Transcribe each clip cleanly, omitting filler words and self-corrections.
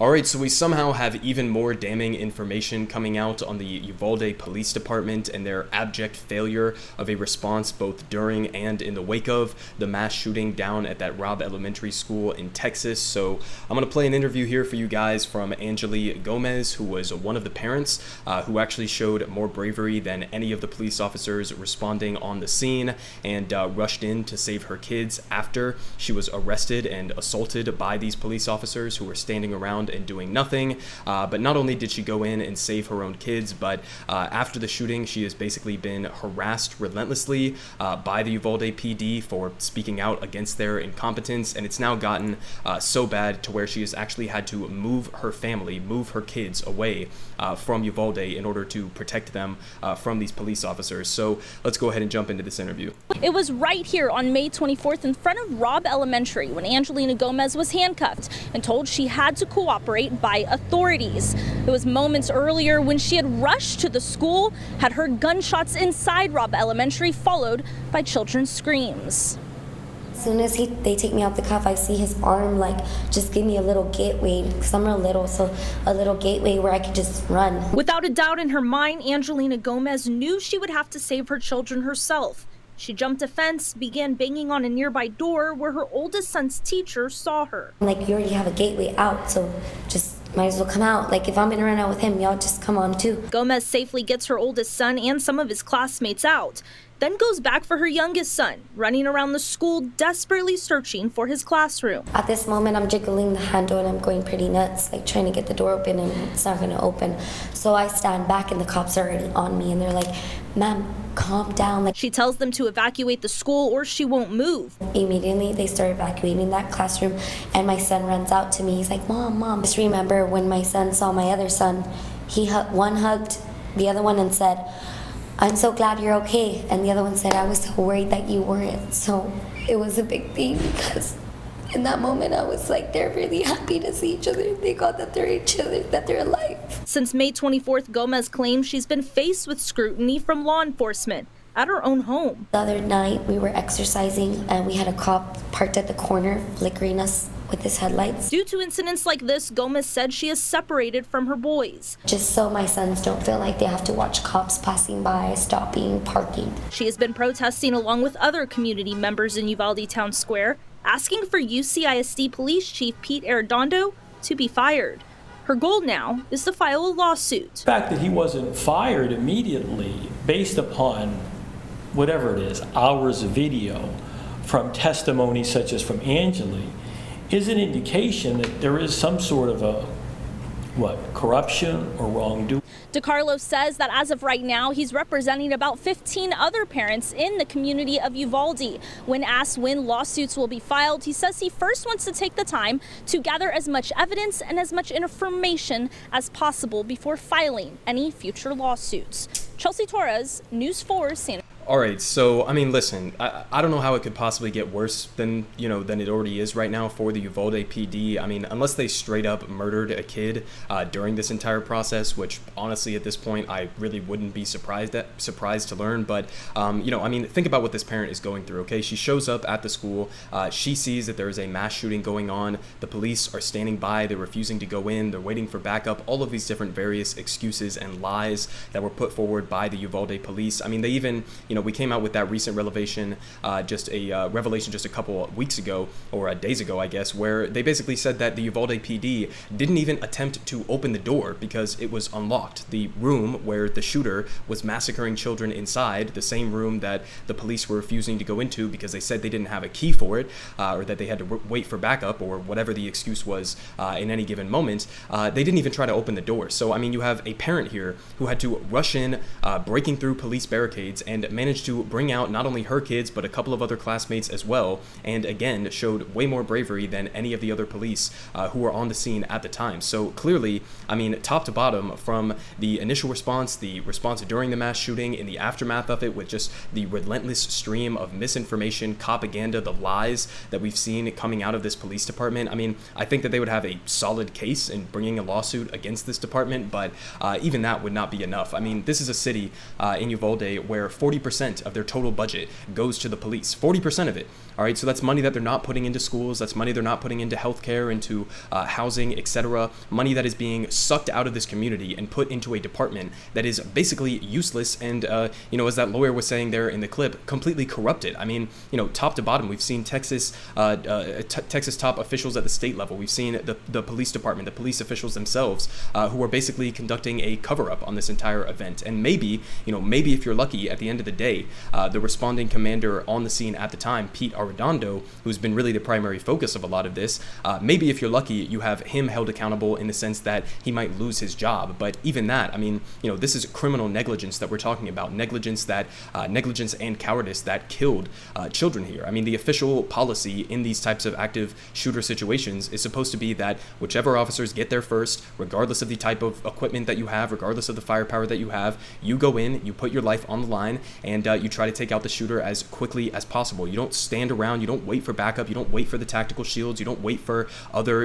All right, so we somehow have even more damning information coming out on the Uvalde Police Department and their abject failure of a response both during and in the wake of the mass shooting down at that Robb Elementary School in Texas. So I'm going to play an interview here for you guys from Angeli Gomez, who was one of the parents who actually showed more bravery than any of the police officers responding on the scene and rushed in to save her kids after she was arrested and assaulted by these police officers who were standing around and doing nothing. But not only did she go in and save her own kids, but after the shooting, she has basically been harassed relentlessly by the Uvalde PD for speaking out against their incompetence. And it's now gotten so bad to where she has actually had to move her family, move her kids away from Uvalde in order to protect them from these police officers. So let's go ahead and jump into this interview. It was right here on May 24th in front of Robb Elementary when Angelina Gomez was handcuffed and told she had to cooperate by authorities. It was moments earlier when she had rushed to the school, had heard gunshots inside Robb Elementary, followed by children's screams. As soon as they take me out the cuff, I see his arm just give me a little gateway, because I'm real little, so a little gateway where I could just run. Without a doubt in her mind, Angelina Gomez knew she would have to save her children herself. She jumped a fence, began banging on a nearby door where her oldest son's teacher saw her. You already have a gateway out, so just might as well come out. If I'm gonna run out with him, y'all just come on too. Gomez safely gets her oldest son and some of his classmates out, then goes back for her youngest son, running around the school desperately searching for his classroom. At this moment, I'm jiggling the handle and I'm going pretty nuts, trying to get the door open, and it's not gonna open. So I stand back and the cops are already on me and they're like, "Ma'am, calm down." She tells them to evacuate the school or she won't move. Immediately they start evacuating that classroom and my son runs out to me. He's like, Mom. Just remember when my son saw my other son, one hugged the other one and said, "I'm so glad you're okay." And the other one said, "I was so worried that you weren't." So it was a big thing because in that moment I was they're really happy to see each other. Thank God that they're each other, that they're alive. Since May 24th, Gomez claims she's been faced with scrutiny from law enforcement at her own home. The other night we were exercising and we had a cop parked at the corner flickering us with his headlights. Due to incidents like this, Gomez said she is separated from her boys. Just so my sons don't feel like they have to watch cops passing by, stopping, parking. She has been protesting along with other community members in Uvalde Town Square, asking for UCISD Police Chief Pete Arredondo to be fired. Her goal now is to file a lawsuit. The fact that he wasn't fired immediately based upon whatever it is, hours of video from testimony such as from Angeli, is an indication that there is some sort of corruption or wrongdoing. DeCarlo says that as of right now, he's representing about 15 other parents in the community of Uvalde. When asked when lawsuits will be filed, he says he first wants to take the time to gather as much evidence and as much information as possible before filing any future lawsuits. Chelsea Torres, News 4, San. All right, so, listen, I don't know how it could possibly get worse than it already is right now for the Uvalde PD. Unless they straight up murdered a kid during this entire process, which honestly at this point I really wouldn't be surprised to learn. But, think about what this parent is going through, okay? She shows up at the school. She sees that there is a mass shooting going on. The police are standing by. They're refusing to go in. They're waiting for backup. All of these different various excuses and lies that were put forward by the Uvalde police. They even, we came out with that recent revelation just a couple weeks ago, or days ago, I guess, where they basically said that the Uvalde PD didn't even attempt to open the door because it was unlocked. The room where the shooter was massacring children inside, the same room that the police were refusing to go into because they said they didn't have a key for it, or that they had to wait for backup, or whatever the excuse was in any given moment, they didn't even try to open the door. So, you have a parent here who had to rush in, breaking through police barricades, and managed to bring out not only her kids, but a couple of other classmates as well, and again, showed way more bravery than any of the other police who were on the scene at the time. So clearly, top to bottom, from the initial response, the response during the mass shooting, in the aftermath of it, with just the relentless stream of misinformation, propaganda, the lies that we've seen coming out of this police department, I think that they would have a solid case in bringing a lawsuit against this department, but even that would not be enough. This is a city in Uvalde where 40% 40% of their total budget goes to the police. 40% of it. All right, so that's money that they're not putting into schools. That's money they're not putting into healthcare, into housing, etc. Money that is being sucked out of this community and put into a department that is basically useless and, as that lawyer was saying there in the clip, completely corrupted. I mean, top to bottom, we've seen Texas top officials at the state level. We've seen the police department, the police officials themselves, who are basically conducting a cover-up on this entire event. And maybe if you're lucky, at the end of the day, the responding commander on the scene at the time, Pete Arredondo, who's been really the primary focus of a lot of this, maybe if you're lucky, you have him held accountable in the sense that he might lose his job. But even that, I mean, this is criminal negligence that we're talking about, negligence and cowardice that killed children here. I mean, the official policy in these types of active shooter situations is supposed to be that whichever officers get there first, regardless of the type of equipment that you have, regardless of the firepower that you have, you go in, you put your life on the line, and you try to take out the shooter as quickly as possible. You don't stand around, you don't wait for backup, you don't wait for the tactical shields, you don't wait for other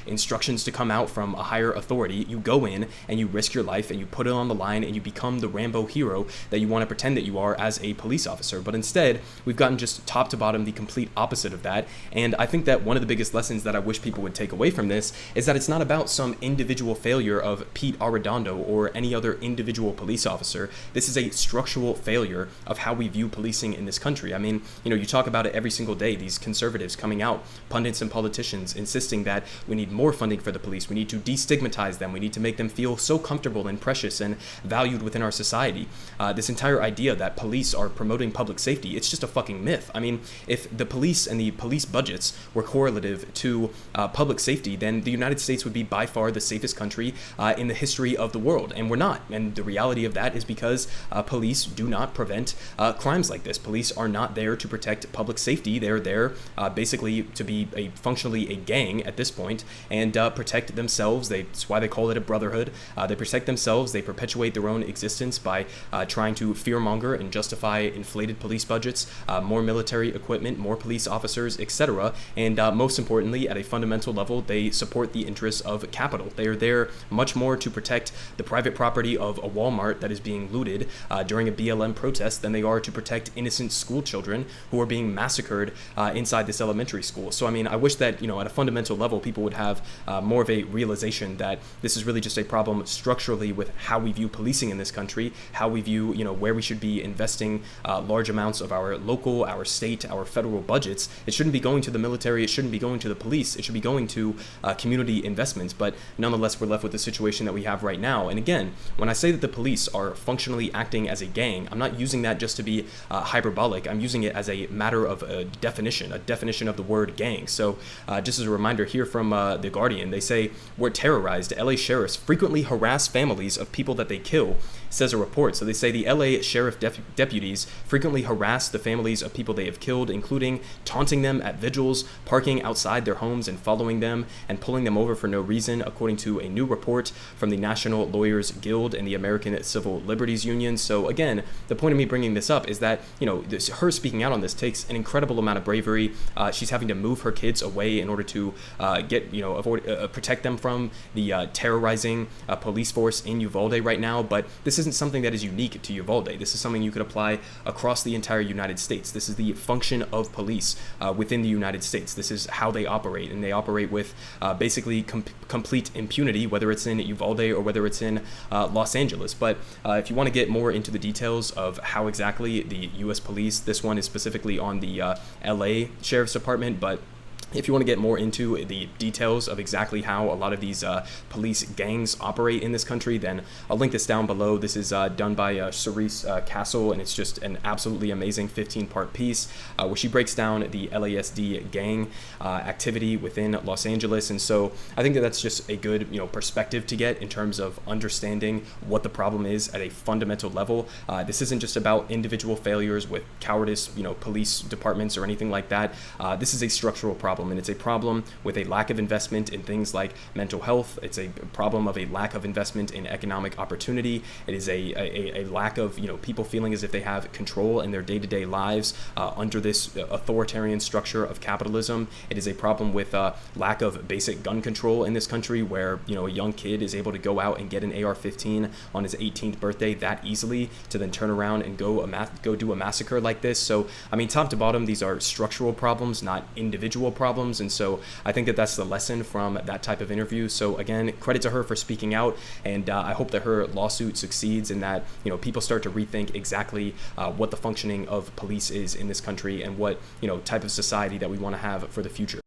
instructions to come out from a higher authority. You go in and you risk your life and you put it on the line and you become the Rambo hero that you want to pretend that you are as a police officer. But instead, we've gotten just top to bottom the complete opposite of that. And I think that one of the biggest lessons that I wish people would take away from this is that it's not about some individual failure of Pete Arredondo or any other individual police officer. This is a structural failure of how we view policing in this country. I mean, you talk about it every single day, these conservatives coming out, pundits and politicians insisting that we need more funding for the police, we need to destigmatize them, we need to make them feel so comfortable and precious and valued within our society. This entire idea that police are promoting public safety, it's just a fucking myth. I mean, if the police and the police budgets were correlative to public safety, then the United States would be by far the safest country in the history of the world, and we're not. And the reality of that is because police do not prevent crimes like this. Police are not there to protect public safety. They're there basically to be functionally a gang at this point and protect themselves. That's why they call it a brotherhood. They protect themselves. They perpetuate their own existence by trying to fearmonger and justify inflated police budgets, more military equipment, more police officers, etc. And most importantly, at a fundamental level, they support the interests of capital. They are there much more to protect the private property of a Walmart that is being looted during a BLM protest than they are to protect innocent school children who are being massacred inside this elementary school. So, I mean, I wish that, at a fundamental level, people would have more of a realization that this is really just a problem structurally with how we view policing in this country, how we view, where we should be investing large amounts of our local, our state, our federal budgets. It shouldn't be going to the military. It shouldn't be going to the police. It should be going to community investments. But nonetheless, we're left with the situation that we have right now. And again, when I say that the police are functionally acting as a gang, I'm not using that just to be hyperbolic. I'm using it as a matter of a definition of the word gang. So just as a reminder here from The Guardian, they say, "We're terrorized. LA sheriffs frequently harass families of people that they kill," says a report. So they say the LA sheriff deputies frequently harass the families of people they have killed, including taunting them at vigils, parking outside their homes and following them, and pulling them over for no reason, according to a new report from the National Lawyers Guild and the American Civil Liberties Union. So again, the point of me bringing this up is that, her speaking out on this takes an incredible amount of bravery. She's having to move her kids away in order to protect them from the terrorizing police force in Uvalde right now. But this isn't something that is unique to Uvalde. This is something you could apply across the entire United States. This is the function of police within the United States. This is how they operate, and they operate with basically complete impunity, whether it's in Uvalde or whether it's in Los Angeles. But if you want to get more into the details of how exactly the U.S. police, this one is specifically on the LA Sheriff's Department, but if you want to get more into the details of exactly how a lot of these police gangs operate in this country, then I'll link this down below. This is done by Cerise Castle, and it's just an absolutely amazing 15-part piece where she breaks down the LASD gang activity within Los Angeles. And so I think that that's just a good perspective to get in terms of understanding what the problem is at a fundamental level. This isn't just about individual failures with cowardice, police departments or anything like that. This is a structural problem problem, and it's a problem with a lack of investment in things like mental health. It's a problem of a lack of investment in economic opportunity. It is a lack of people feeling as if they have control in their day-to-day lives under this authoritarian structure of capitalism. It is a problem with lack of basic gun control in this country, where a young kid is able to go out and get an AR-15 on his 18th birthday that easily, to then turn around and go do a massacre like this. So I mean, top to bottom, these are structural problems, not individual problems. And so I think that that's the lesson from that type of interview. So again, credit to her for speaking out, and I hope that her lawsuit succeeds, and that people start to rethink exactly what the functioning of police is in this country, and what type of society that we want to have for the future.